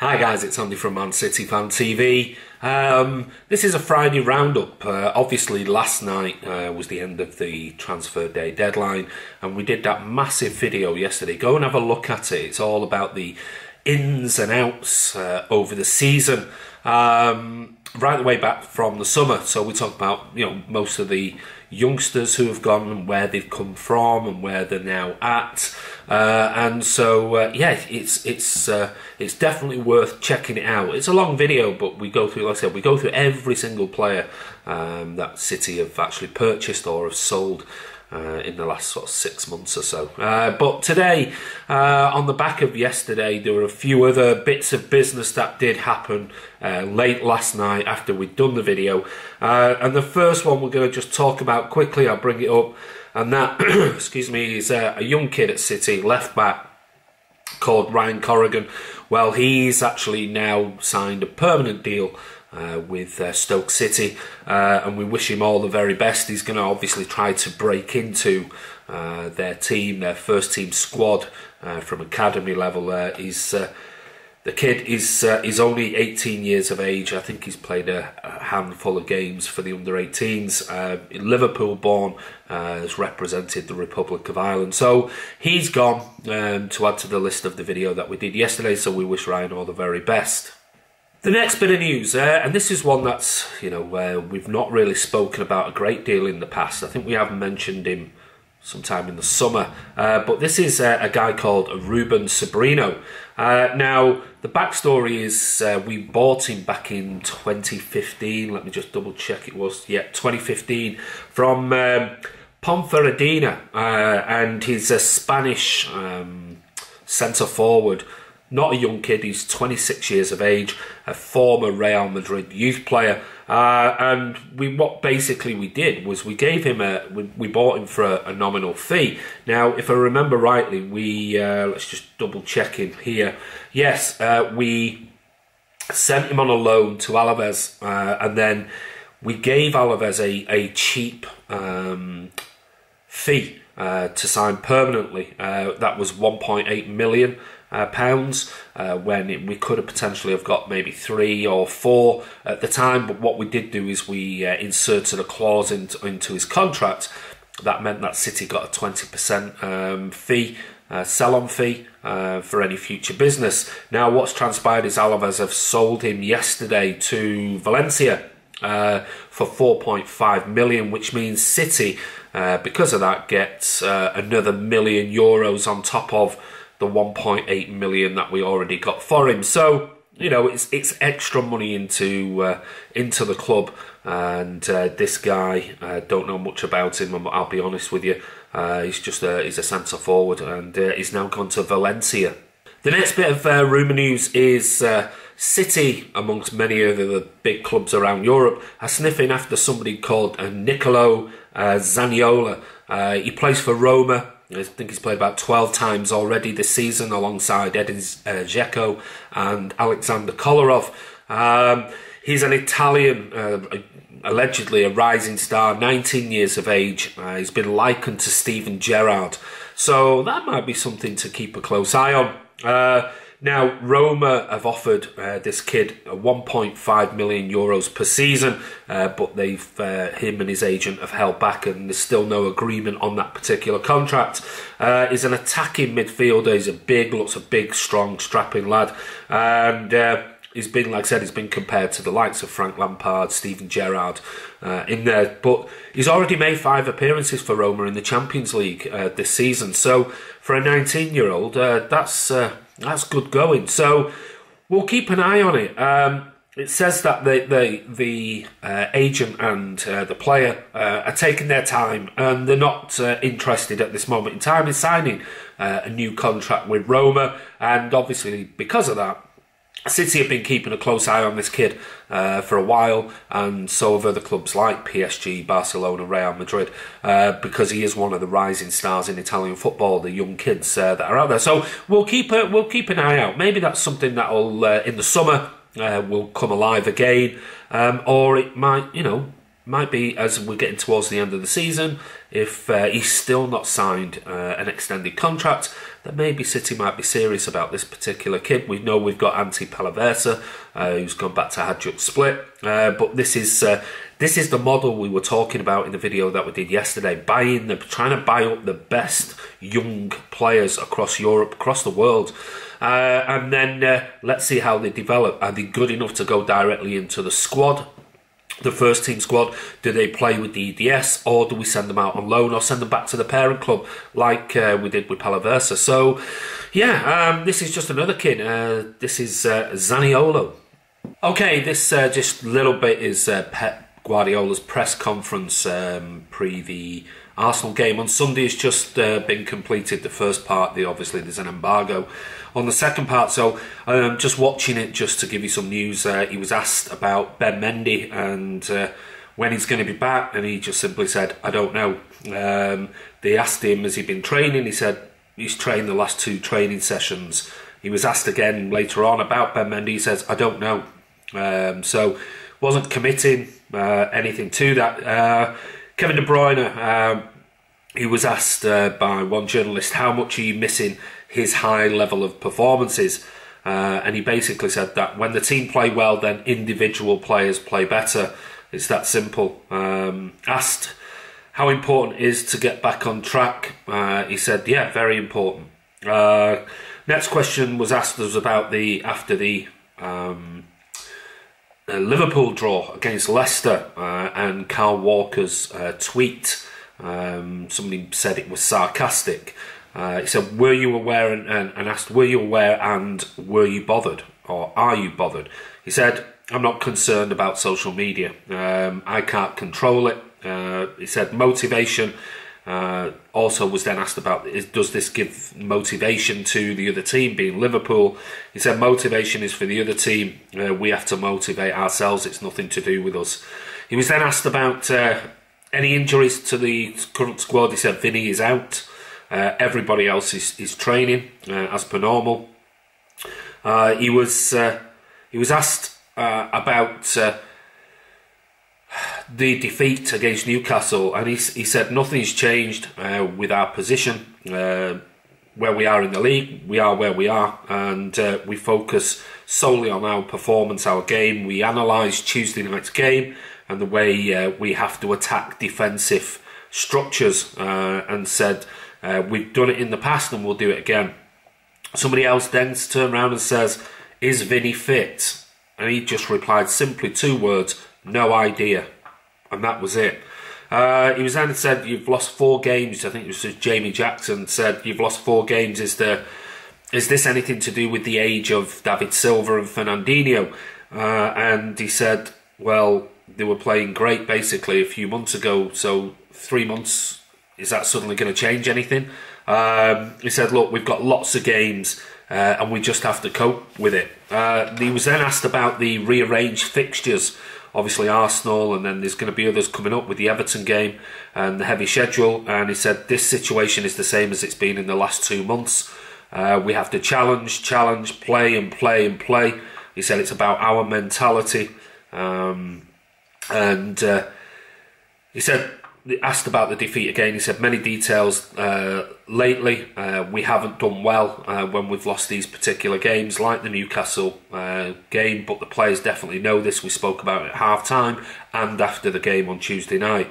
Hi guys, it's Andy from Man City Fan TV. This is a Friday roundup. Obviously last night was the end of the transfer day deadline and we did that massive video yesterday. Go and have a look at it. It's all about the ins and outs over the season, right the way back from the summer. So we talk about most of the youngsters who have gone and where they've come from and where they're now at, and so yeah, it's definitely worth checking it out. It's a long video, but we go through, like I said, we go through every single player that City have actually purchased or have sold in the last sort of 6 months or so. But today, on the back of yesterday, there were a few other bits of business that did happen late last night after we'd done the video. And the first one we're going to just talk about quickly, I'll bring it up, and that, excuse me, is a young kid at City, left back, called Ryan Corrigan. Well, he's actually now signed a permanent deal with Stoke City, and we wish him all the very best. He's going to obviously try to break into their team, their first team squad from academy level. The kid is only 18 years of age. I think he's played a handful of games for the under-18s. Liverpool born, has represented the Republic of Ireland. So he's gone to add to the list of the video that we did yesterday, so we wish Ryan all the very best. The next bit of news, and this is one that's, we've not really spoken about a great deal in the past. I think we have mentioned him sometime in the summer, but this is a guy called Rueben Sobrino. Now, the backstory is we bought him back in 2015. Let me just double check, it was, 2015, from Ponferradina, and he's a Spanish centre forward. Not a young kid, he's 26 years of age, a former Real Madrid youth player, and what basically we did was we gave him we bought him for a nominal fee. Now, if I remember rightly, we let's just double check him here. Yes, we sent him on a loan to Alaves, and then we gave Alaves a cheap fee to sign permanently. That was 1.8 million. Pounds, when we could have potentially have got maybe 3 or 4 at the time, but what we did do is we inserted a clause into his contract that meant that City got a 20% fee, sell-on fee, for any future business. Now what's transpired is Alaves have sold him yesterday to Valencia for 4.5 million, which means City, because of that, gets another €1 million on top of the 1.8 million that we already got for him. So it's extra money into the club, and this guy, don't know much about him, I'll be honest with you. He's a centre forward, and he's now gone to Valencia. The next bit of rumour news is City, amongst many of the big clubs around Europe, are sniffing after somebody called Nicolo Zaniolo. He plays for Roma. I think he's played about 12 times already this season alongside Edin Dzeko and Alexander Kolarov. He's an Italian, allegedly a rising star, 19 years of age. He's been likened to Steven Gerrard. So that might be something to keep a close eye on. Now, Roma have offered this kid 1.5 million euros per season, but him and his agent have held back, and there's still no agreement on that particular contract. He's an attacking midfielder. He's looks a big, strong, strapping lad, and he's been, like I said, he's been compared to the likes of Frank Lampard, Steven Gerrard in there. But he's already made 5 appearances for Roma in the Champions League this season. So for a 19-year-old, that's good going. So we'll keep an eye on it. It says that the agent and the player are taking their time, and they're not interested at this moment in time in signing a new contract with Roma. And obviously, because of that, City have been keeping a close eye on this kid for a while, and so have other clubs like PSG, Barcelona, Real Madrid, because he is one of the rising stars in Italian football, the young kids that are out there. So we'll keep an eye out. Maybe that's something that'll in the summer will come alive again, or it might be as we're getting towards the end of the season. If he's still not signed an extended contract, that maybe City might be serious about this particular kid. We know we've got Ante Palaversa, who's gone back to Hajduk Split, but this is the model we were talking about in the video that we did yesterday, trying to buy up the best young players across Europe, across the world, and then let's see how they develop. Are they good enough to go directly into the squad? The first team squad? Do they play with the EDS, or do we send them out on loan or send them back to the parent club like we did with Palaversa? So yeah, this is just another kid. This is Zaniolo. Okay, this just little bit is Pep Guardiola's press conference pre the Arsenal game on Sunday. Has just been completed. The first part, obviously there's an embargo on the second part, so just watching it just to give you some news. He was asked about Ben Mendy and when he's going to be back, and he just simply said, I don't know. They asked him, has he been training? He said he's trained the last 2 training sessions. He was asked again later on about Ben Mendy. He says, I don't know. So wasn't committing anything to that. Kevin De Bruyne, he was asked by one journalist, how much are you missing his high level of performances? And he basically said that when the team play well, then individual players play better. It's that simple. Asked how important it is to get back on track, he said, yeah, very important. Next question was asked us about after the Liverpool draw against Leicester and Carl Walker's tweet. Somebody said it was sarcastic. He said, were you aware, and asked, were you aware and were you bothered, or are you bothered? He said, I'm not concerned about social media. I can't control it. He said, motivation. Also was then asked about, does this give motivation to the other team, being Liverpool? He said, motivation is for the other team. We have to motivate ourselves. It's nothing to do with us. He was then asked about any injuries to the current squad. He said, Vinny is out. Everybody else is training as per normal. He was asked about the defeat against Newcastle, and he said nothing's changed with our position. Where we are in the league, we are where we are, and we focus solely on our performance, our game. We analyse Tuesday night's game and the way we have to attack defensive structures, and said we've done it in the past and we'll do it again. Somebody else then turned around and says, is Vinny fit? And he just replied simply 2 words, no idea. And that was it. He was then said, you've lost 4 games. I think it was Jamie Jackson said, you've lost 4 games. Is this anything to do with the age of David Silva and Fernandinho? And he said, well, they were playing great basically a few months ago. So 3 months, is that suddenly going to change anything? He said, look, we've got lots of games and we just have to cope with it. He was then asked about the rearranged fixtures. Obviously Arsenal, and then there's going to be others coming up with the Everton game and the heavy schedule. And he said this situation is the same as it's been in the last 2 months. We have to challenge, play and play and play. He said it's about our mentality. He said, asked about the defeat again, he said many details lately. We haven't done well when we've lost these particular games, like the Newcastle game, but the players definitely know this. We spoke about it at half-time and after the game on Tuesday night.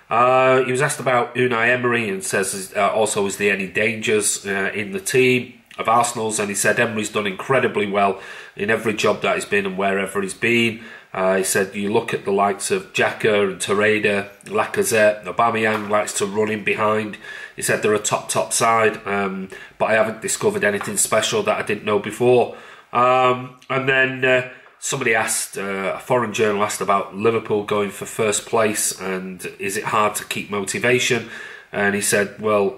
He was asked about Unai Emery and says also, is there any dangers in the team of Arsenal's? And he said Emery's done incredibly well in every job that he's been and wherever he's been. He said you look at the likes of Xhaka and Torreira, Lacazette, Aubameyang likes to run in behind. He said they're a top side, but I haven't discovered anything special that I didn't know before. And then somebody asked, a foreign journal asked about Liverpool going for first place and is it hard to keep motivation? And he said, well,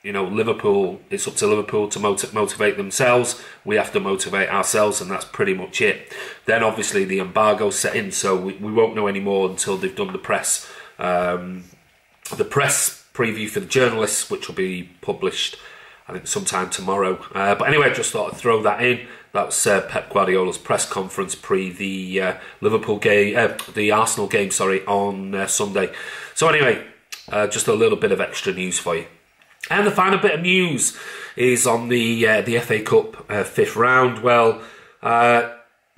you know, Liverpool, it's up to Liverpool to motivate themselves. We have to motivate ourselves, and that's pretty much it. Then obviously the embargo set in, so we won't know any more until they've done the press preview for the journalists, which will be published, I think, sometime tomorrow. But anyway, I just thought I'd throw that in. That was Pep Guardiola's press conference pre the Liverpool game, the Arsenal game, sorry, on Sunday. So anyway, just a little bit of extra news for you. And the final bit of news is on the FA Cup 5th round. Well,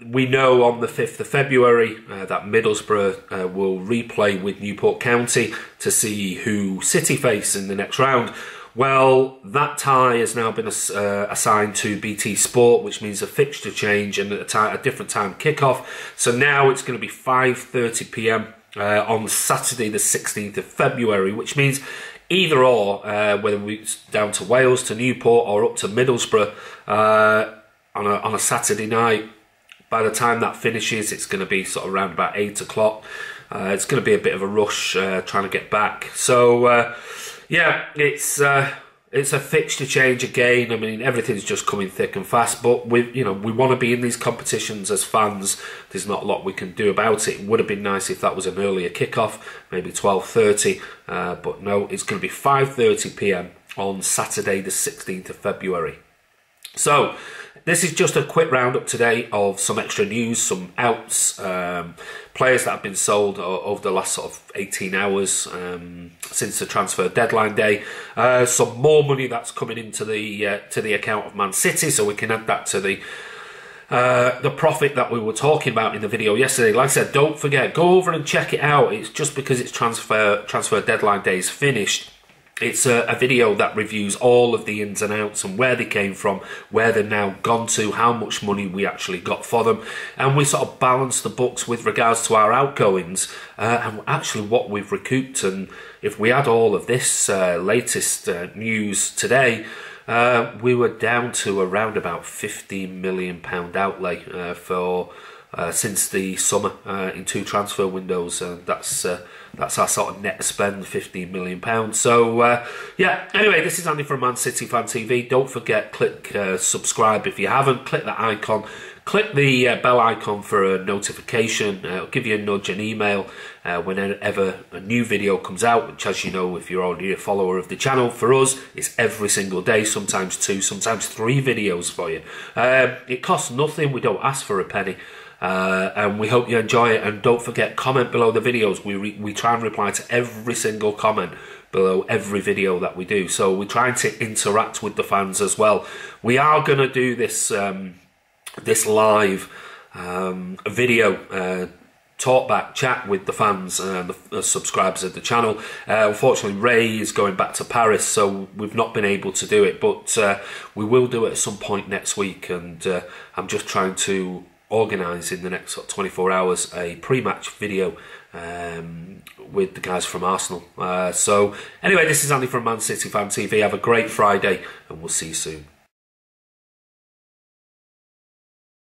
we know on the 5th of February that Middlesbrough will replay with Newport County to see who City face in the next round. Well, that tie has now been assigned to BT Sport, which means a fixture change and a different time kickoff. So now it's going to be 5:30 p.m. On Saturday the 16th of February, which means either or, whether it's down to Wales, to Newport, or up to Middlesbrough on a Saturday night. By the time that finishes, it's going to be sort of around about 8 o'clock. It's going to be a bit of a rush trying to get back. So, yeah, it's a fixture change again. I mean, everything's just coming thick and fast. But we want to be in these competitions as fans. There's not a lot we can do about it. It would have been nice if that was an earlier kickoff, maybe 12:30. But no, it's going to be 5:30 p.m. on Saturday, the 16th of February. So, this is just a quick roundup today of some extra news, some outs, players that have been sold over the last sort of 18 hours since the transfer deadline day. Some more money that's coming into the account of Man City, so we can add that to the profit that we were talking about in the video yesterday. Like I said, don't forget, go over and check it out. It's just because it's transfer deadline day is finished. It's a video that reviews all of the ins and outs and where they came from, where they're now gone to, how much money we actually got for them. And we sort of balance the books with regards to our outgoings and actually what we've recouped. And if we add all of this latest news today, we were down to around about £15 million outlay for since the summer in 2 transfer windows. That's our sort of net spend, £15 million. So, yeah, anyway, this is Andy from Man City Fan TV. Don't forget, click subscribe if you haven't. Click that icon. Click the bell icon for a notification. It'll give you a nudge, an email, whenever a new video comes out, which, as you know, if you're already a follower of the channel, for us, it's every single day, sometimes 2, sometimes 3 videos for you. It costs nothing. We don't ask for a penny. And we hope you enjoy it, and don't forget, comment below the videos. We try and reply to every single comment below every video that we do, so we're trying to interact with the fans as well. We are going to do this this live video talkback chat with the fans and the subscribers of the channel. Unfortunately, Ray is going back to Paris, so we've not been able to do it, but we will do it at some point next week, and I'm just trying to organise in the next 24 hours a pre-match video with the guys from Arsenal. So anyway, this is Andy from Man City Fan TV. Have a great Friday, and we'll see you soon.